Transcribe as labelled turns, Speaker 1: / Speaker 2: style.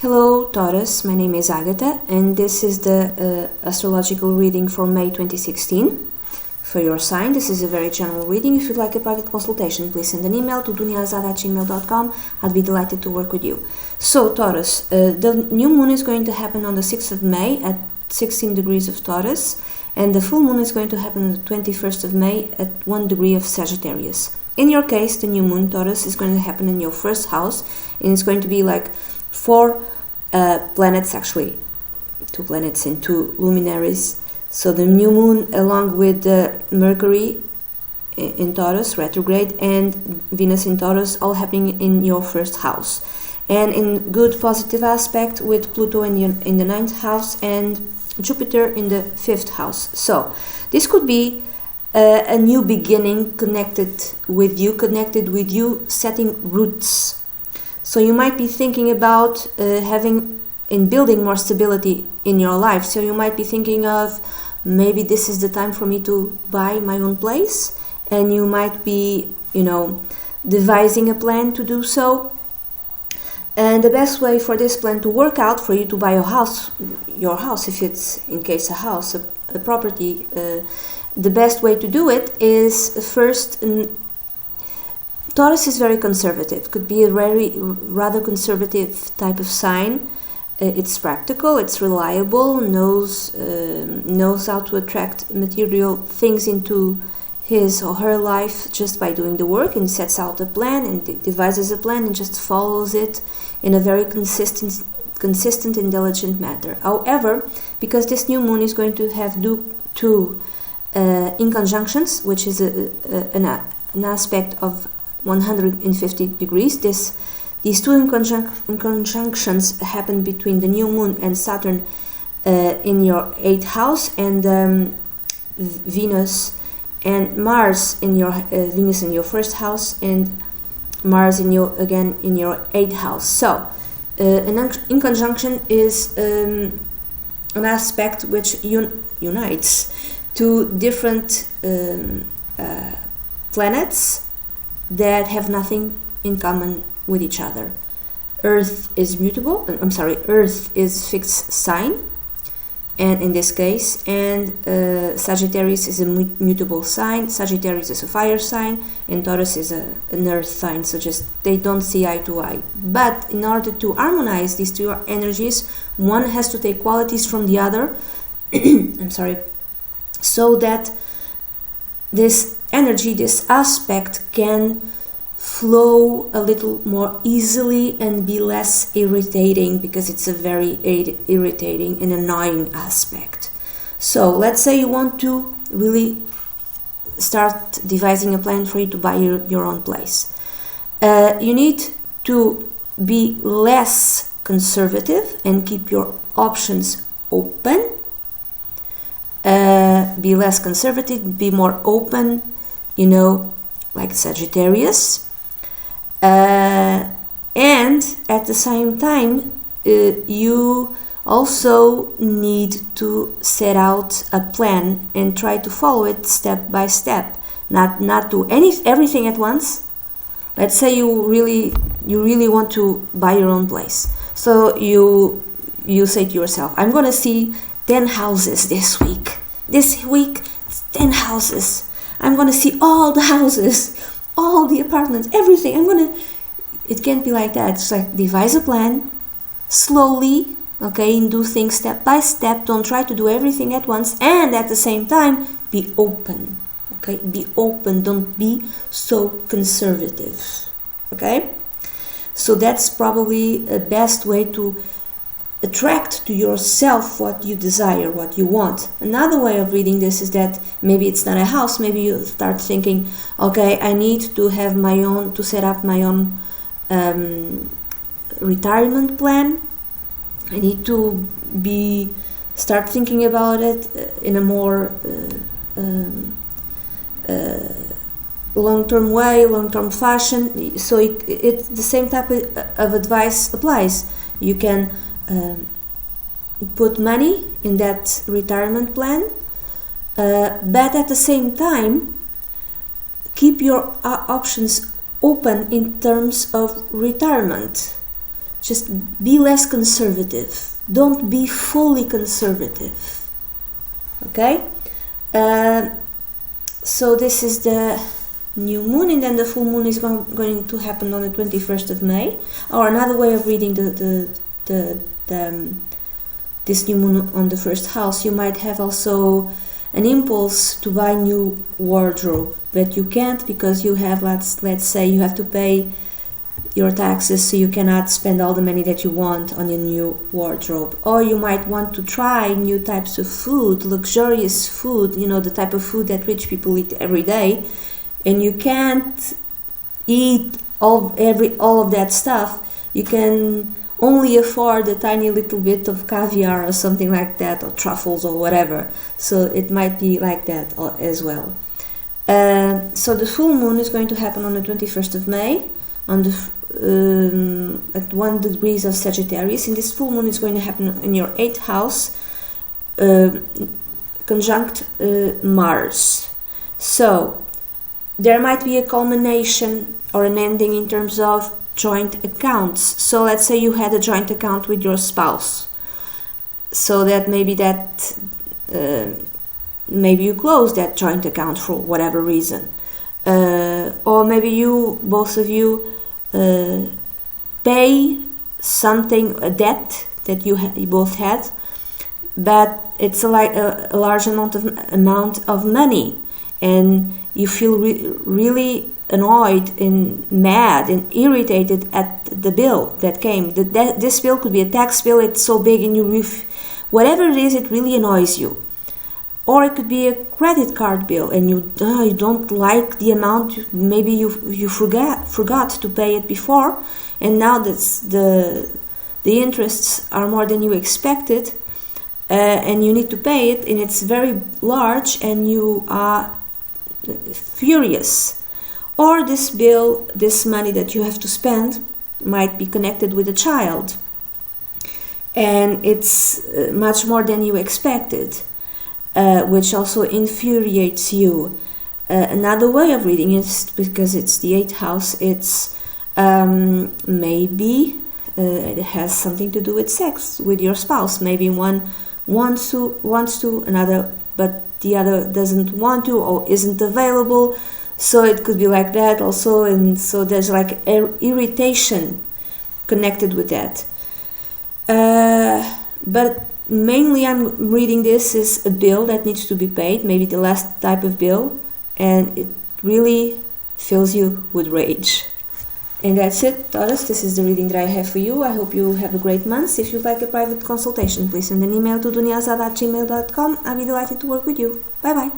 Speaker 1: Hello Taurus, my name is Agatha and this is the astrological reading for May 2016 for your sign. This is a very general reading. If you'd like a private consultation, please send an email to duniazad@gmail.com. I'd be delighted to work with you. So Taurus, the new moon is going to happen on the 6th of May at 16 degrees of Taurus, and the full moon is going to happen on the 21st of May at 1 degree of Sagittarius. In your case, the new moon, Taurus, is going to happen in your first house, and it's going to be like four planets, actually 2 planets and 2 luminaries. So the new moon, along with Mercury in Taurus retrograde and Venus in Taurus, all happening in your first house, and in good positive aspect with Pluto in the 9th house and Jupiter in the 5th house. So this could be a new beginning connected with you setting roots. So you might be thinking about building more stability in your life. So you might be thinking of, maybe this is the time for me to buy my own place, and you might be, devising a plan to do so. And the best way for this plan to work out, for you to buy your house, if it's in case a house, a property, the best way to do it is first. Taurus is very conservative, could be a rather conservative type of sign. It's practical, it's reliable, knows how to attract material things into his or her life just by doing the work, and sets out a plan and devises a plan and just follows it in a very consistent and diligent manner. However, because this new moon is going to have two inconjunctions, which is an aspect of 150 degrees. These two inconjunctions happen between the new moon and Saturn in your 8th house, and Venus and Mars in your Venus in your 1st house, and Mars in your 8th house. So an inconjunction is an aspect which unites two different planets that have nothing in common with each other. Earth is fixed sign, and in this case, and Sagittarius is a mutable sign. Sagittarius is a fire sign, and Taurus is an earth sign. So just they don't see eye to eye. But in order to harmonize these two energies, one has to take qualities from the other. So that this energy, this aspect, can flow a little more easily and be less irritating, because it's a very irritating and annoying aspect. So let's say you want to really start devising a plan for you to buy your own place. You need to be less conservative and keep your options open. Be less conservative, be more open, like Sagittarius. And at the same time, you also need to set out a plan and try to follow it step by step. Not do everything at once. Let's say you really want to buy your own place. So you say to yourself, I'm gonna see 10 houses this week. This week, 10 houses. I'm gonna see all the houses, all the apartments, everything. It can't be like that. It's like devise a plan slowly, okay, and do things step by step. Don't try to do everything at once, and at the same time, be open, okay? Be open, don't be so conservative, okay? So that's probably a best way to attract to yourself what you desire, what you want. Another way of reading this is that maybe it's not a house. Maybe you start thinking, okay, I need to have to set up my own retirement plan. I need to start thinking about it in a more long-term way, long-term fashion. So it's the same type of advice applies. You can put money in that retirement plan, but at the same time keep your options open in terms of retirement. just be less conservative. Don't be fully conservative. Okay? So this is the new moon, and then the full moon is going to happen on the 21st of May. Or another way of reading this new moon on the first house, you might have also an impulse to buy new wardrobe, but you can't because you have, let's say you have to pay your taxes, so you cannot spend all the money that you want on your new wardrobe. Or you might want to try new types of food, luxurious food, you know, the type of food that rich people eat every day, and you can't eat all of that stuff. You can only afford a tiny little bit of caviar or something like that, or truffles or whatever. So it might be like that as well. So the full moon is going to happen on the 21st of May on the at 1 degrees of Sagittarius, and this full moon is going to happen in your 8th house, conjunct Mars. So there might be a culmination or an ending in terms of joint accounts. So let's say you had a joint account with your spouse, so that maybe you closed that joint account for whatever reason, or maybe both of you pay something, a debt that you both had, but it's a large amount of money, and you feel really annoyed and mad and irritated at the bill that came. This bill could be a tax bill. It's so big, and whatever it is, it really annoys you. Or it could be a credit card bill, and you don't like the amount. Maybe you forgot to pay it before, and now that's the interests are more than you expected, and you need to pay it, and it's very large, and you are furious. Or this bill, this money that you have to spend, might be connected with a child, and it's much more than you expected. Which also infuriates you. Another way of reading it, because it's the 8th house, it's maybe it has something to do with sex with your spouse. Maybe one wants to, another, but the other doesn't want to or isn't available. So it could be like that also, and so there's like irritation connected with that. But mainly I'm reading this is a bill that needs to be paid, maybe the last type of bill, and it really fills you with rage. And that's it, Taurus. This is the reading that I have for you. I hope you have a great month. If you'd like a private consultation, please send an email to duniazad@gmail.com. I'll be delighted to work with you. Bye bye.